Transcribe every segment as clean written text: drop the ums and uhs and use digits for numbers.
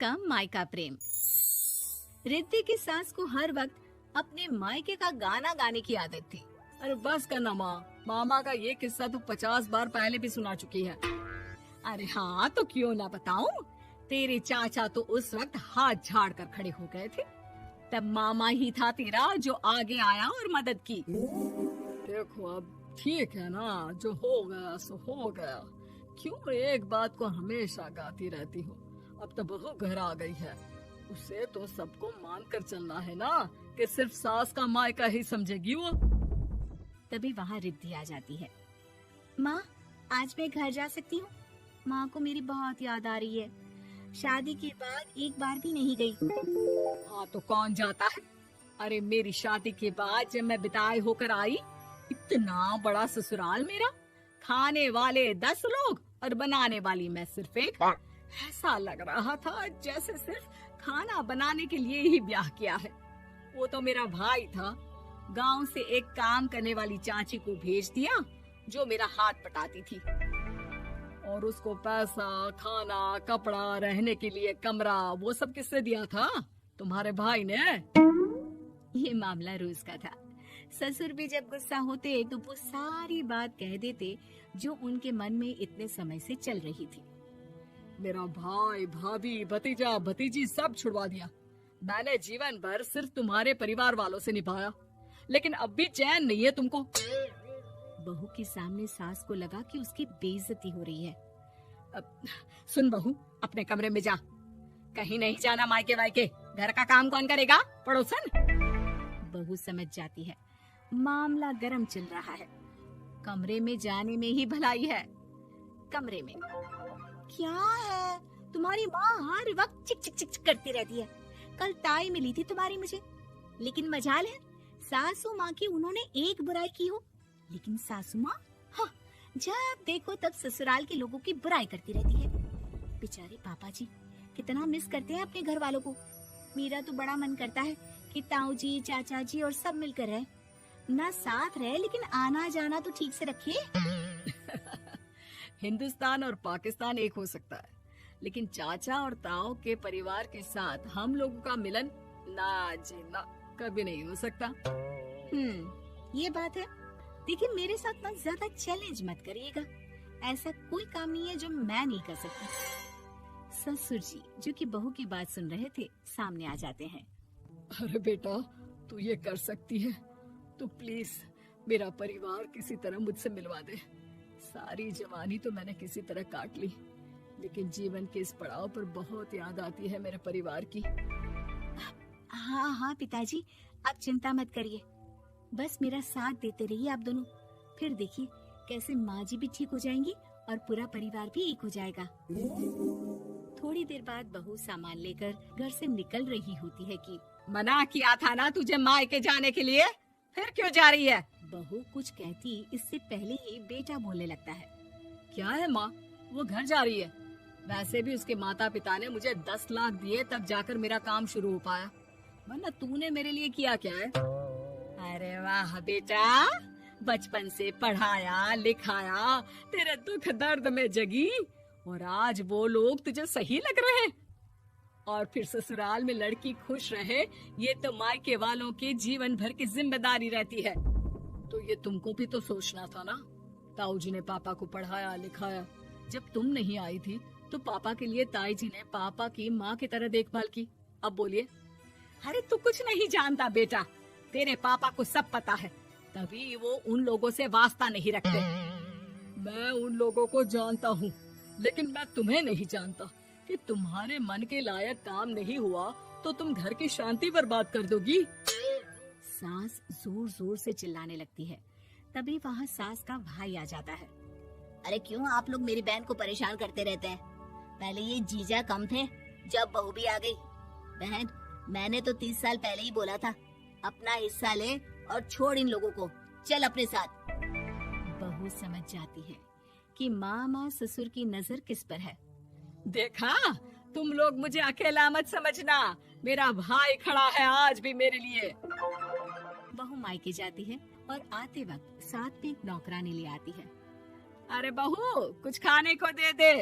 कम मायका प्रेम। रिद्धि की सास को हर वक्त अपने मायके का गाना गाने की आदत थी। अरे बस करना माँ, मामा का ये किस्सा तो 50 बार पहले भी सुना चुकी है। अरे हाँ, तो क्यों ना बताऊं। तेरे चाचा तो उस वक्त हाथ झाड़ कर खड़े हो गए थे। तब मामा ही था तेरा जो आगे आया और मदद की। देखो अब ठीक है ना, जो हो गया सो हो गया। क्यों एक बात को हमेशा गाती रहती हो। अब तो बहू घर आ गई है, उसे तो सबको मान कर चलना है ना, कि सिर्फ सास का मायका ही समझेगी वो। तभी वहाँ रिद्धि आ जाती है। माँ, आज मैं घर जा सकती हूँ? माँ को मेरी बहुत याद आ रही है। शादी के बाद एक बार भी नहीं गई। हाँ तो कौन जाता है। अरे मेरी शादी के बाद जब मैं विदाई होकर आई, इतना बड़ा ससुराल मेरा, खाने वाले 10 लोग और बनाने वाली मैं सिर्फ एक। ऐसा लग रहा था जैसे सिर्फ खाना बनाने के लिए ही ब्याह किया है। वो तो मेरा भाई था, गांव से एक काम करने वाली चाची को भेज दिया जो मेरा हाथ पटाती थी, और उसको पैसा, खाना, कपड़ा, रहने के लिए कमरा, वो सब किसने दिया था? तुम्हारे भाई ने। ये मामला रोज का था। ससुर भी जब गुस्सा होते तो वो सारी बात कह देते जो उनके मन में इतने समय से चल रही थी। मेरा भाई, भाभी, भतीजा, भतीजी सब छुड़वा दिया। मैंने जीवन भर सिर्फ तुम्हारे परिवार वालों से निभाया, लेकिन अब भी चैन नहीं है तुमको। बहू के सामने सास को लगा कि उसकी बेइज्जती हो रही है। अब सुन बहू, अपने कमरे में जा, कहीं नहीं जाना मायके वायके। घर का काम कौन करेगा? पड़ोसन। बहू समझ जाती है मामला गर्म चल रहा है। कमरे में जाने में ही भलाई है। कमरे में क्या है? तुम्हारी माँ हर वक्त चिक चिक चिक करती रहती है। कल ताई मिली थी तुम्हारी मुझे, लेकिन मजाल है सासू माँ की उन्होंने एक बुराई की हो, लेकिन सासू माँ हाँ, जब देखो तब ससुराल के लोगों की बुराई करती रहती है। बेचारे पापा जी कितना मिस करते हैं अपने घर वालों को। मेरा तो बड़ा मन करता है कि ताऊ जी, चाचा जी और सब मिलकर रहे, ना साथ रहे लेकिन आना जाना तो ठीक से रखे। हिंदुस्तान और पाकिस्तान एक हो सकता है, लेकिन चाचा और ताऊ के परिवार के साथ हम लोगों का मिलन ना जी ना कभी नहीं हो सकता। ये बात है। देखिए मेरे साथ ना ज्यादा चैलेंज मत करिएगा। ऐसा कोई काम नहीं है जो मैं नहीं कर सकती। ससुर जी जो कि बहू की बात सुन रहे थे सामने आ जाते हैं। अरे बेटा, तू ये कर सकती है तो प्लीज मेरा परिवार किसी तरह मुझसे मिलवा दे। सारी जवानी तो मैंने किसी तरह काट ली, लेकिन जीवन के इस पड़ाव पर बहुत याद आती है मेरे परिवार की। हाँ हाँ पिताजी, आप चिंता मत करिए, बस मेरा साथ देते रहिए आप दोनों। फिर देखिए कैसे माँ जी भी ठीक हो जाएंगी और पूरा परिवार भी एक हो जाएगा। थोड़ी देर बाद बहू सामान लेकर घर से निकल रही होती है कि मना किया था ना तुझे मायके जाने के लिए, फिर क्यों जा रही है? बहू कुछ कहती इससे पहले ही बेटा बोलने लगता है। क्या है माँ, वो घर जा रही है। वैसे भी उसके माता पिता ने मुझे 10 लाख दिए तब जाकर मेरा काम शुरू हो पाया, वरना तूने मेरे लिए किया क्या है? अरे वाह बेटा, बचपन से पढ़ाया लिखाया, तेरे दुख दर्द में जगी, और आज वो लोग तुझे सही लग रहे हैं? और फिर ससुराल में लड़की खुश रहे, ये तो मायके वालों की जीवन भर की जिम्मेदारी रहती है। तो ये तुमको भी तो सोचना था ना। ताऊ जी ने पापा को पढ़ाया लिखाया, जब तुम नहीं आई थी तो पापा के लिए ताई जी ने पापा की माँ की तरह देखभाल की। अब बोलिए। अरे तू कुछ नहीं जानता बेटा, तेरे पापा को सब पता है, तभी वो उन लोगों से वास्ता नहीं रखते। मैं उन लोगों को जानता हूँ, लेकिन मैं तुम्हें नहीं जानता कि तुम्हारे मन के लायक काम नहीं हुआ तो तुम घर की शांति बर्बाद कर दोगी। सास जोर जोर से चिल्लाने लगती है। तभी वहाँ सास का भाई आ जाता है। अरे क्यों आप लोग मेरी बहन को परेशान करते रहते हैं? पहले ये जीजा कम थे, जब बहू भी आ गई। बहन, मैंने तो 30 साल पहले ही बोला था, अपना हिस्सा ले और छोड़ इन लोगों को, चल अपने साथ। बहू समझ जाती है कि मामा ससुर की नजर किस पर है। देखा, तुम लोग मुझे अकेला मत समझना, मेरा भाई खड़ा है आज भी मेरे लिए। बहू मायके जाती है और आते वक्त साथ में एक नौकरानी ले आती है। अरे बहू, कुछ खाने को दे दे।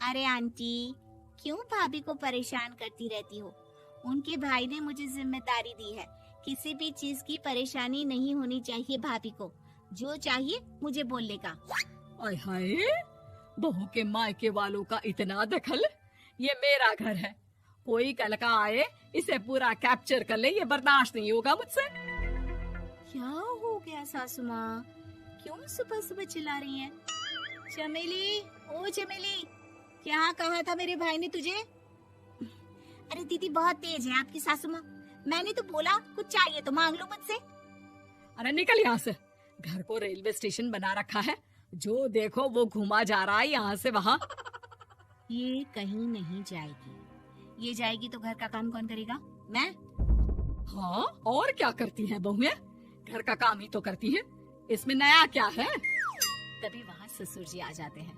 अरे आंटी, क्यों भाभी को परेशान करती रहती हो? उनके भाई ने मुझे जिम्मेदारी दी है। किसी भी चीज की परेशानी नहीं होनी चाहिए भाभी को। जो चाहिए मुझे बोलने का। आय हाय, बहू के मायके वालों का इतना दखल। ये मेरा घर है, कोई कल का आए इसे पूरा कैप्चर कर ले, ये बर्दाश्त नहीं होगा मुझसे। क्या हो गया सासू माँ? क्यों सुबह सुबह चिल्ला रही हैं? चमेली, ओ चमेली, क्या कहा था मेरे भाई ने तुझे? अरे दीदी बहुत तेज है आपकी सासू माँ। मैंने तो बोला कुछ चाहिए तो मांग लो मुझसे। अरे निकल यहाँ से, घर को रेलवे स्टेशन बना रखा है, जो देखो वो घुमा जा रहा है यहाँ से वहाँ। ये कहीं नहीं जाएगी। ये जाएगी तो घर का काम कौन करेगा? मैं। हाँ, और क्या करती है बहुएं? घर का काम ही तो करती है, इसमें नया क्या है? तभी वहाँ ससुर जी आ जाते हैं।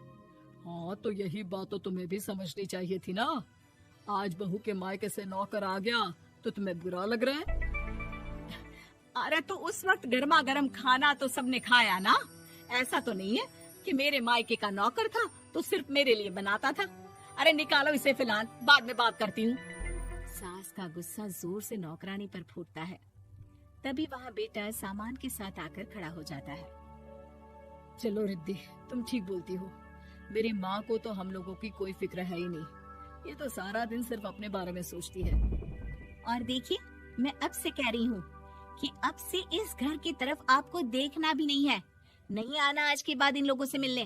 हाँ, तो यही बात तो तुम्हें भी समझनी चाहिए थी ना। आज बहू के मायके से नौकर आ गया तो तुम्हें बुरा लग रहा है? अरे तो उस वक्त गर्मा गर्म खाना तो सबने खाया ना। ऐसा तो नहीं है कि मेरे मायके का नौकर था तो सिर्फ मेरे लिए बनाता था। अरे निकालो इसे, फिलहाल बाद में बात करती हूँ। सास का गुस्सा जोर से नौकरानी पर फूटता है। तभी वहाँ बेटा सामान के साथ आकर खड़ा हो जाता है। चलो रिद्धि, तुम ठीक बोलती हो। मेरी माँ को तो हम लोगों की कोई फिक्र है ही नहीं, ये तो सारा दिन सिर्फ अपने बारे में सोचती है। और देखिए, मैं अब से कह रही हूँ कि अब से इस घर की तरफ आपको देखना भी नहीं है। नहीं आना आज के बाद इन लोगों से मिलने।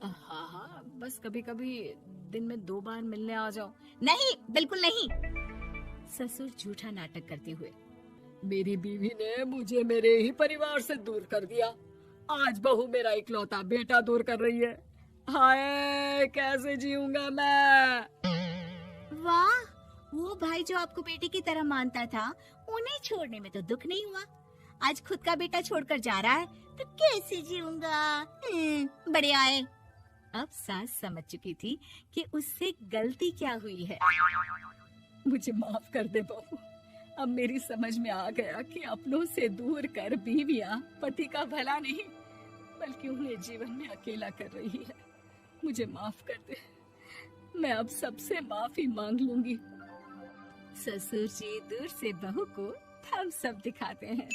हाँ हाँ, बस कभी कभी दिन में 2 बार मिलने आ जाओ। नहीं, बिल्कुल नहीं। ससुर झूठा नाटक करते हुए। मेरी बीवी ने मुझे मेरे ही परिवार से दूर कर दिया, आज बहू मेरा इकलौता बेटा दूर कर रही है। हाय, कैसे जीऊंगा मैं? वाह, वो भाई जो आपको बेटे की तरह मानता था, उन्हें छोड़ने में तो दुख नहीं हुआ। आज खुद का बेटा छोड़कर जा रहा है तो कैसे जीऊंगा? बड़े आए। अब सास समझ चुकी थी कि उससे गलती क्या हुई है। मुझे माफ कर दे बहू, अब मेरी समझ में आ गया कि अपनों से दूर कर बीवियां पति का भला नहीं बल्कि उन्हें जीवन में अकेला कर रही है। मुझे माफ कर दे, मैं अब सबसे माफी मांग लूंगी। ससुर जी दूर से बहू को थम्स अप दिखाते हैं।